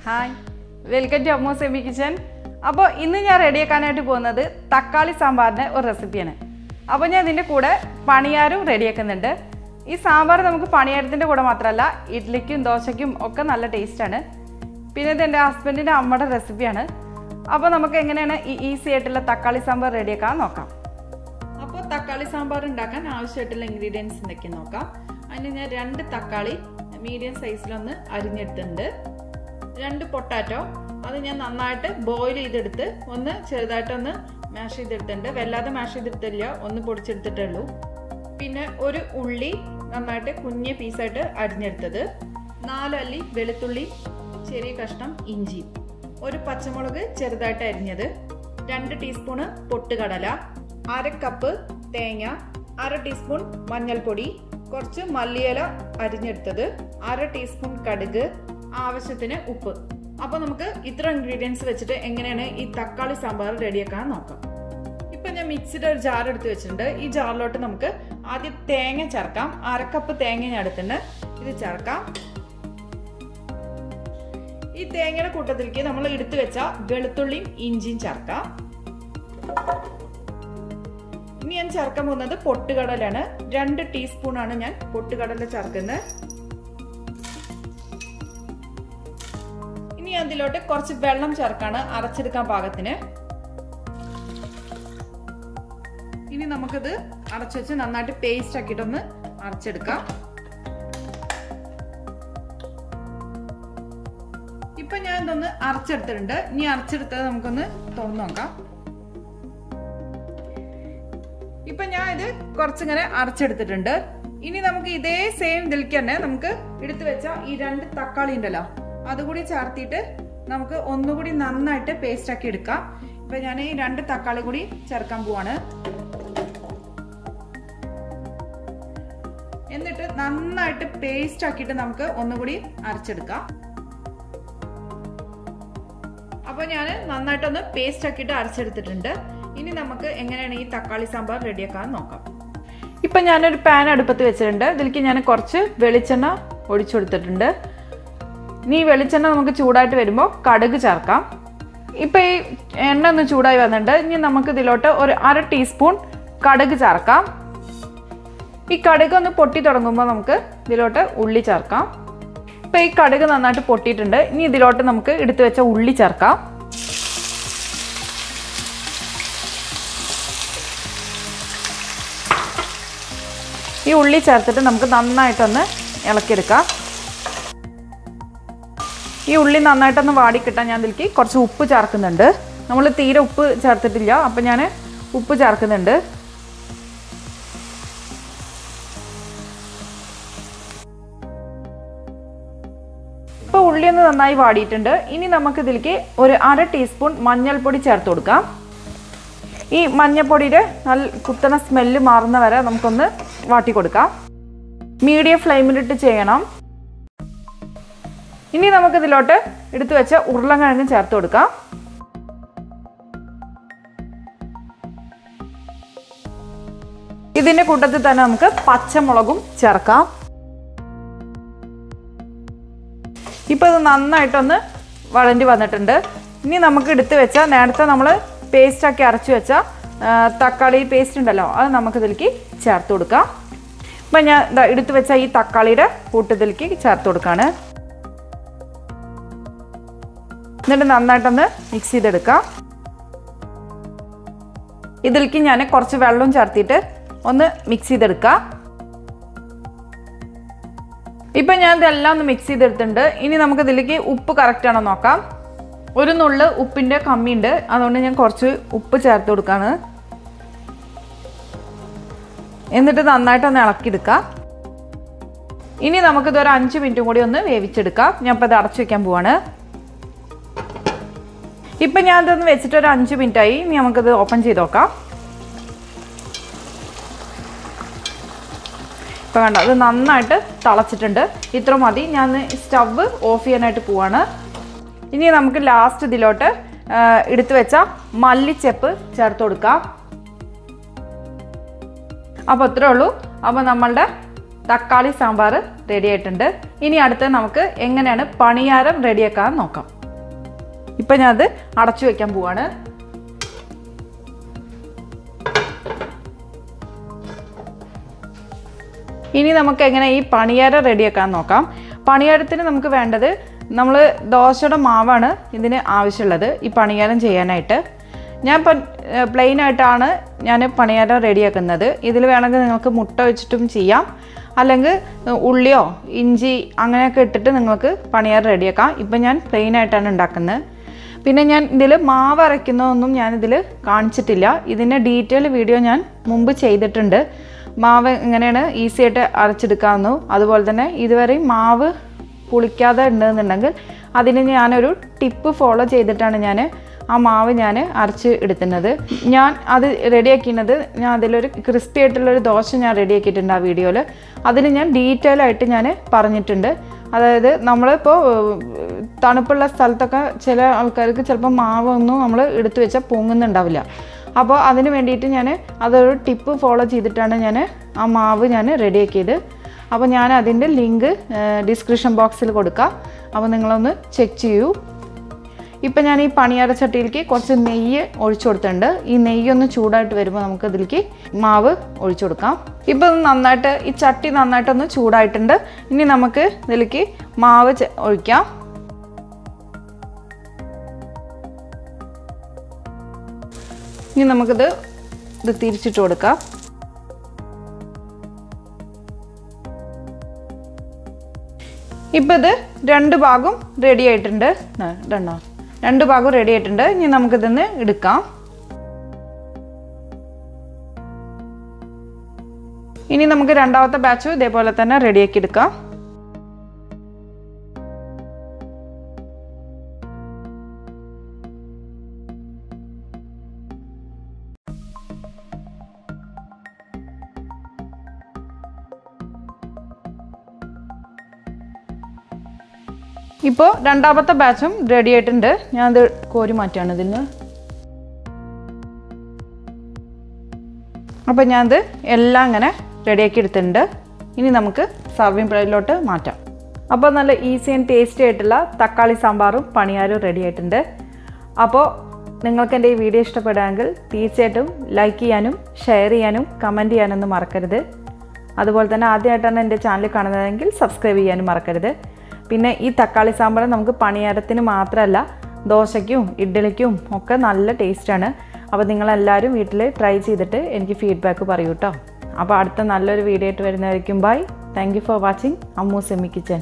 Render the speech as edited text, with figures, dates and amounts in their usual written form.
Hi welcome to Ammus Emi kitchen. അപ്പോൾ ഇന്ന് ഞാൻ റെഡിയാക്കാനായിട്ട് പോകുന്നത് തക്കാളി സാമ്പാറിൻ്റെ ഒരു റെസിപ്പിയാണ്. അപ്പോൾ ഞാൻ ഇതിൻ്റെ കൂടെ പണിയാരും റെഡിയാക്കുന്നുണ്ട്. ഈ സാമ്പാർ നമുക്ക് പണിയാരത്തിൻ്റെ കൂടെ മാത്രമല്ല ഇഡ്ഡലിക്കും ദോശയ്ക്കും ഒക്കെ നല്ല ടേസ്റ്റാണ്. പിന്നെ ഇത് എൻ്റെ ഹസ്ബൻഡിൻ്റെ അമ്മയുടെ റെസിപ്പിയാണ്. അപ്പോൾ നമുക്ക് എങ്ങനെയാണ് ഈ ഈസി ആയിട്ടുള്ള തക്കാളി സാമ്പാർ റെഡിയാക്കാൻ നോക്കാം. അപ്പോൾ തക്കാളി സാമ്പാർ ഉണ്ടാക്കാൻ ആവശ്യമായിട്ടുള്ള ഇൻഗ്രീഡിയൻസ് എന്തൊക്കെയാണ് നോക്കാം. അതിന് ഞാൻ 2 തക്കാളി മീഡിയം സൈസിലൊന്ന് അരിഞ്ഞെടുത്തിട്ടുണ്ട്. 2 പൊട്ടാറ്റോ അത് ഞാൻ നന്നായിട്ട് ബോയിൽ ചെയ്തെടുത്ത് ഒന്ന് ചെറുതായിട്ടൊന്ന് മാഷ് ചെയ്തെടുത്തിട്ടുണ്ട്. വല്ലാതെ മാഷ് ചെയ്തെടുത്തില്ല, ഒന്ന് പൊടിച്ചെടുത്തിട്ടേ ഉള്ളൂ. പിന്നെ ഒരു ഉള്ളി നന്നായിട്ട് കുഞ്ഞ പീസായിട്ട് അരിഞ്ഞെടുത്തത്, 4 അല്ലി വെളുത്തുള്ളി, ചെറിയ കഷ്ണം ഇഞ്ചി, ഒരു പച്ചമുളക് ചെറുതായിട്ട് അരിഞ്ഞത്, 2 ടീസ്പൂണ് പൊട്ടുകടല, 1/2 കപ്പ് തേങ്ങ, 1/2 ടീസ്പൂൺ മഞ്ഞൾപ്പൊടി, കുറച്ച് മല്ലിയില അരിഞ്ഞെടുത്തത്, 1/2 ടീസ്പൂൺ കടുക്, ആവശ്യത്തിന് ഉപ്പ്. അപ്പോൾ നമുക്ക് ഇത്ര ഇൻഗ്രീഡിയൻസ് വെച്ചിട്ട് എങ്ങനെയാണ് ഈ തക്കാളി സാമ്പാർ റെഡിയാക്കാൻ നോക്കാം. ഇപ്പൊ ഞാൻ മിക്സിയുടെ ഒരു ജാർ എടുത്ത് വെച്ചിട്ടുണ്ട്. ഈ ജാറിലോട്ട് നമുക്ക് ആദ്യം തേങ്ങ ചേർക്കാം. 1/2 കപ്പ് തേങ്ങ ഞാൻ എടുത്തിട്ടുണ്ട്, ഇത് ചേർക്കാം. ഈ തേങ്ങയുടെ കൂട്ടത്തിലേക്ക് നമ്മൾ എടുത്തു വെച്ച വെളുത്തുള്ളിയും ഇഞ്ചിയും ചേർക്കാം. ഇനി ഞാൻ ചേർക്കാൻ പോകുന്നത് പൊട്ടുകടലാണ്. 2 ടീസ്പൂൺ ആണ് ഞാൻ പൊട്ടുകടല ചേർക്കുന്നത്. ഇനി അതിലോട്ട് കുറച്ച് വെള്ളം ചേർക്കാണ് അരച്ചെടുക്കാൻ പാകത്തിന്. ഇനി നമുക്കിത് അരച്ചു വെച്ച് നന്നായിട്ട് പേസ്റ്റ് ആക്കിയിട്ടൊന്ന് അരച്ചെടുക്കാം. ഇപ്പൊ ഞാൻ ഇതൊന്ന് അരച്ചെടുത്തിട്ടുണ്ട്. ഇനി അരച്ചെടുത്തത് നമുക്കൊന്ന് തുറന്നു നോക്കാം. ഇപ്പൊ ഞാൻ ഇത് കുറച്ചിങ്ങനെ അരച്ചെടുത്തിട്ടുണ്ട്. ഇനി നമുക്ക് ഇതേ സെയിം ഇതിലേക്ക് തന്നെ നമുക്ക് എടുത്തു വെച്ച ഈ 2 തക്കാളി ഉണ്ടല്ലോ അതുകൂടി ചേർത്തിട്ട് നമുക്ക് ഒന്നുകൂടി നന്നായിട്ട് പേസ്റ്റ് ആക്കി എടുക്കാം. ഇപ്പൊ ഞാൻ ഈ 2 തക്കാളി കൂടി ചേർക്കാൻ പോവാണ്. എന്നിട്ട് നന്നായിട്ട് പേസ്റ്റ് ആക്കിയിട്ട് നമുക്ക് ഒന്നുകൂടി അരച്ചെടുക്കാം. അപ്പൊ ഞാൻ നന്നായിട്ടൊന്ന് പേസ്റ്റ് ആക്കിയിട്ട് അരച്ചെടുത്തിട്ടുണ്ട്. ഇനി നമുക്ക് എങ്ങനെയാണ് ഈ തക്കാളി സാമ്പാർ റെഡിയാക്കാൻ നോക്കാം. ഇപ്പൊ ഞാനൊരു പാൻ അടുപ്പത്ത് വെച്ചിട്ടുണ്ട്. ഇതിലേക്ക് ഞാൻ കുറച്ച് വെളിച്ചെണ്ണ ഒഴിച്ചു കൊടുത്തിട്ടുണ്ട്. ഇനി ഈ വെളിച്ചെണ്ണ നമുക്ക് ചൂടായിട്ട് വരുമ്പോൾ കടുക് ചേർക്കാം. ഇപ്പം ഈ എണ്ണ ഒന്ന് ചൂടായി വന്നിട്ടുണ്ട്. ഇനി നമുക്ക് ഇതിലോട്ട് ഒരു 1/2 ടീസ്പൂൺ കടുക് ചേർക്കാം. ഈ കടുക് ഒന്ന് പൊട്ടി തുടങ്ങുമ്പോൾ നമുക്ക് ഇതിലോട്ട് ഉള്ളി ചേർക്കാം. ഇപ്പം ഈ കടുക് നന്നായിട്ട് പൊട്ടിയിട്ടുണ്ട്. ഇനി ഇതിലോട്ട് നമുക്ക് എടുത്തു വെച്ച ഉള്ളി ചേർക്കാം. ഈ ഉള്ളി ചേർത്തിട്ട് നമുക്ക് നന്നായിട്ടൊന്ന് ഇളക്കിയെടുക്കാം. ഈ ഉള്ളി നന്നായിട്ടൊന്ന് വാടിക്കിട്ടാൻ ഞാൻ ഇതിലേക്ക് കുറച്ച് ഉപ്പ് ചേർക്കുന്നുണ്ട്. നമ്മൾ തീരെ ഉപ്പ് ചേർത്തിട്ടില്ല, അപ്പം ഞാൻ ഉപ്പ് ചേർക്കുന്നുണ്ട്. ഇപ്പോൾ ഉള്ളി ഒന്ന് നന്നായി വാടിയിട്ടുണ്ട്. ഇനി നമുക്ക് ഇതിലേക്ക് ഒരു 1/2 ടീസ്പൂൺ മഞ്ഞൾപ്പൊടി ചേർത്ത് കൊടുക്കാം. ഈ മഞ്ഞൾപ്പൊടിയുടെ നല്ല കുത്തണ സ്മെല്ല് മാറുന്ന വരെ നമുക്കൊന്ന് വാട്ടി കൊടുക്കാം. മീഡിയം ഫ്ലെയിമിലിട്ട് ചെയ്യണം. ഇനി നമുക്കിതിലോട്ട് എടുത്തു വെച്ച ഉരുളക്കിഴങ്ങ് ചേർത്ത് കൊടുക്കാം. ഇതിന്റെ കൂട്ടത്തിൽ തന്നെ നമുക്ക് പച്ചമുളകും ചേർക്കാം. ഇപ്പൊ ഇത് നന്നായിട്ടൊന്ന് വഴണ്ടി വന്നിട്ടുണ്ട്. ഇനി നമുക്ക് എടുത്തു വെച്ച നേരത്തെ നമ്മൾ പേസ്റ്റ് ആക്കി അരച്ചു വെച്ച തക്കാളി പേസ്റ്റ് ഉണ്ടല്ലോ അത് നമുക്കിതിലേക്ക് ചേർത്ത് കൊടുക്കാം. ഇപ്പൊ ഞാൻ എടുത്തു വെച്ച ഈ തക്കാളിയുടെ കൂട്ടത്തിലേക്ക് ചേർത്ത് കൊടുക്കാണ്. എന്നിട്ട് നന്നായിട്ടൊന്ന് മിക്സ് ചെയ്തെടുക്കാം. ഇതിലേക്ക് ഞാൻ കുറച്ച് വെള്ളം ചേർത്തിട്ട് ഒന്ന് മിക്സ് ചെയ്തെടുക്കാം. ഇപ്പം ഞാൻ ഇതെല്ലാം ഒന്ന് മിക്സ് ചെയ്തെടുത്തിട്ടുണ്ട്. ഇനി നമുക്ക് ഇതിലേക്ക് ഉപ്പ് കറക്റ്റ് ആണോ നോക്കാം. ഒരു നുള്ള് ഉപ്പിൻ്റെ കമ്മിയുണ്ട്, അതുകൊണ്ട് ഞാൻ കുറച്ച് ഉപ്പ് ചേർത്ത് കൊടുക്കാണ്. എന്നിട്ട് നന്നായിട്ടൊന്ന് ഇളക്കിയെടുക്കാം. ഇനി നമുക്കിതൊരു 5 മിനിറ്റും കൂടി ഒന്ന് വേവിച്ചെടുക്കാം. ഞാൻ ഇപ്പോൾ ഇത് അടച്ചു വയ്ക്കാൻ പോവാണ്. ഇപ്പം ഞാൻ ഇതൊന്ന് വെച്ചിട്ട് ഒരു 5 മിനിറ്റായി. ഇനി നമുക്കിത് ഓപ്പൺ ചെയ്ത് നോക്കാം. ഇപ്പം കണ്ടോ, അത് നന്നായിട്ട് തിളച്ചിട്ടുണ്ട്. ഇത്ര മതി. ഞാൻ സ്റ്റവ് ഓഫ് ചെയ്യാനായിട്ട് പോവാണ്. ഇനി നമുക്ക് ലാസ്റ്റ് ഇതിലോട്ട് എടുത്തു വെച്ച മല്ലിച്ചപ്പ് ചേർത്ത് കൊടുക്കാം. അപ്പോൾ അത്രേ ഉള്ളൂ. അപ്പോൾ നമ്മളുടെ തക്കാളി സാമ്പാർ റെഡി ആയിട്ടുണ്ട്. ഇനി അടുത്ത് നമുക്ക് എങ്ങനെയാണ് പണിയാരം റെഡിയാക്കാൻ നോക്കാം. ഇപ്പം ഞാൻ അത് അടച്ചു വയ്ക്കാൻ പോവാണ്. ഇനി നമുക്ക് എങ്ങനെ ഈ പണിയാരം റെഡിയാക്കാൻ നോക്കാം. പണിയാരത്തിന് നമുക്ക് വേണ്ടത് നമ്മൾ ദോശയുടെ മാവാണ് ഇതിന് ആവശ്യമുള്ളത് ഈ പണിയാരം ചെയ്യാനായിട്ട്. ഞാൻ ഇപ്പം പ്ലെയിനായിട്ടാണ് ഞാൻ പണിയാരം റെഡിയാക്കുന്നത്. ഇതിൽ വേണമെങ്കിൽ നിങ്ങൾക്ക് മുട്ട വെച്ചിട്ടും ചെയ്യാം, അല്ലെങ്കിൽ ഉള്ളിയോ ഇഞ്ചി അങ്ങനെയൊക്കെ ഇട്ടിട്ട് നിങ്ങൾക്ക് പണിയാരം റെഡിയാക്കാം. ഇപ്പം ഞാൻ പ്ലെയിനായിട്ടാണ് ഉണ്ടാക്കുന്നത്. പിന്നെ ഞാൻ ഇതിൽ മാവ് അരയ്ക്കുന്നതൊന്നും ഞാനിതിൽ കാണിച്ചിട്ടില്ല. ഇതിൻ്റെ ഡീറ്റെയിൽ വീഡിയോ ഞാൻ മുമ്പ് ചെയ്തിട്ടുണ്ട്. മാവ് എങ്ങനെയാണ് ഈസി ആയിട്ട് അരച്ചെടുക്കാമെന്നു, അതുപോലെ തന്നെ ഇതുവരെയും മാവ് പുളിക്കാതെ ഉണ്ടെന്നുണ്ടെങ്കിൽ അതിന് ഞാനൊരു ടിപ്പ് ഫോളോ ചെയ്തിട്ടാണ് ഞാൻ ആ മാവ് ഞാൻ അരച്ച് എടുക്കുന്നത്. ഞാൻ അത് റെഡിയാക്കുന്നത് ഞാൻ അതിലൊരു ക്രിസ്പി ആയിട്ടുള്ളൊരു ദോശ ഞാൻ റെഡിയാക്കിയിട്ടുണ്ട് ആ വീഡിയോയിൽ. അതിൽ ഞാൻ ഡീറ്റെയിൽ ആയിട്ട് ഞാൻ പറഞ്ഞിട്ടുണ്ട്. അതായത് നമ്മളിപ്പോൾ തണുപ്പുള്ള സ്ഥലത്തൊക്കെ ചില ആൾക്കാർക്ക് ചിലപ്പോൾ മാവൊന്നും നമ്മൾ എടുത്തു വെച്ചാൽ പൊങ്ങുന്നുണ്ടാവില്ല. അപ്പോൾ അതിന് വേണ്ടിയിട്ട് ഞാൻ അതൊരു ടിപ്പ് ഫോളോ ചെയ്തിട്ടാണ് ഞാൻ ആ മാവ് ഞാൻ റെഡിയാക്കിയത്. അപ്പോൾ ഞാൻ അതിൻ്റെ ലിങ്ക് ഡിസ്ക്രിപ്ഷൻ ബോക്സിൽ കൊടുക്കാം. അപ്പോൾ നിങ്ങളൊന്ന് ചെക്ക് ചെയ്യൂ. ഇപ്പം ഞാൻ ഈ പണിയാര ചട്ടിയിലേക്ക് കുറച്ച് നെയ്യ് ഒഴിച്ചു കൊടുത്തിട്ടുണ്ട്. ഈ നെയ്യൊന്ന് ചൂടായിട്ട് വരുമ്പോൾ നമുക്ക് ഇതിലേക്ക് മാവ് ഒഴിച്ചു കൊടുക്കാം. ഇപ്പം നന്നായിട്ട് ഈ ചട്ടി നന്നായിട്ടൊന്ന് ചൂടായിട്ടുണ്ട്. ഇനി നമുക്ക് ഇതിലേക്ക് മാവ് ഒഴിക്കാം. ഇനി നമുക്കിത് തിരിച്ചിട്ട് കൊടുക്കാം. ഇപ്പം ഇത് രണ്ട് ഭാഗവും റെഡി ആയിട്ടുണ്ട്. രണ്ട് ഭാഗവും റെഡി ആയിട്ടുണ്ട്. ഇനി നമുക്കിതൊന്ന് എടുക്കാം. ഇനി നമുക്ക് രണ്ടാമത്തെ ബാച്ചും ഇതേപോലെ തന്നെ റെഡിയാക്കി എടുക്കാം. ഇപ്പോൾ രണ്ടാമത്തെ ബാച്ചും റെഡി ആയിട്ടുണ്ട്. ഞാനത് കോരി മാറ്റുകയാണ് ഇതിൽ നിന്ന്. അപ്പോൾ ഞാനത് എല്ലാം ഇങ്ങനെ റെഡിയാക്കി എടുത്തിട്ടുണ്ട്. ഇനി നമുക്ക് സർവിങ് പ്ലേറ്റിലോട്ട് മാറ്റാം. അപ്പോൾ നല്ല ഈസി ആൻഡ് ടേസ്റ്റി ആയിട്ടുള്ള തക്കാളി സാമ്പാറും പണിയാരും റെഡി ആയിട്ടുണ്ട്. അപ്പോൾ നിങ്ങൾക്ക് എൻ്റെ ഈ വീഡിയോ ഇഷ്ടപ്പെടുകയാണെങ്കിൽ തീർച്ചയായിട്ടും ലൈക്ക് ചെയ്യാനും ഷെയർ ചെയ്യാനും കമൻറ്റ് ചെയ്യാനൊന്നും മറക്കരുത്. അതുപോലെ തന്നെ ആദ്യമായിട്ടാണ് എൻ്റെ ചാനൽ കാണുന്നതെങ്കിൽ സബ്സ്ക്രൈബ് ചെയ്യാനും മറക്കരുത്. പിന്നെ ഈ തക്കാളി സാമ്പാർ നമുക്ക് പണിയാരത്തിന് മാത്രമല്ല ദോശയ്ക്കും ഇഡ്ഡലിക്കും ഒക്കെ നല്ല ടേസ്റ്റാണ്. അപ്പോൾ നിങ്ങളെല്ലാവരും വീട്ടിൽ ട്രൈ ചെയ്തിട്ട് എനിക്ക് ഫീഡ്ബാക്ക് പറയൂ കേട്ടോ. അപ്പോൾ അടുത്ത നല്ലൊരു വീഡിയോ ആയിട്ട് വരുന്നതായിരിക്കും. Bye. Thank you for watching Ammus Emi kitchen.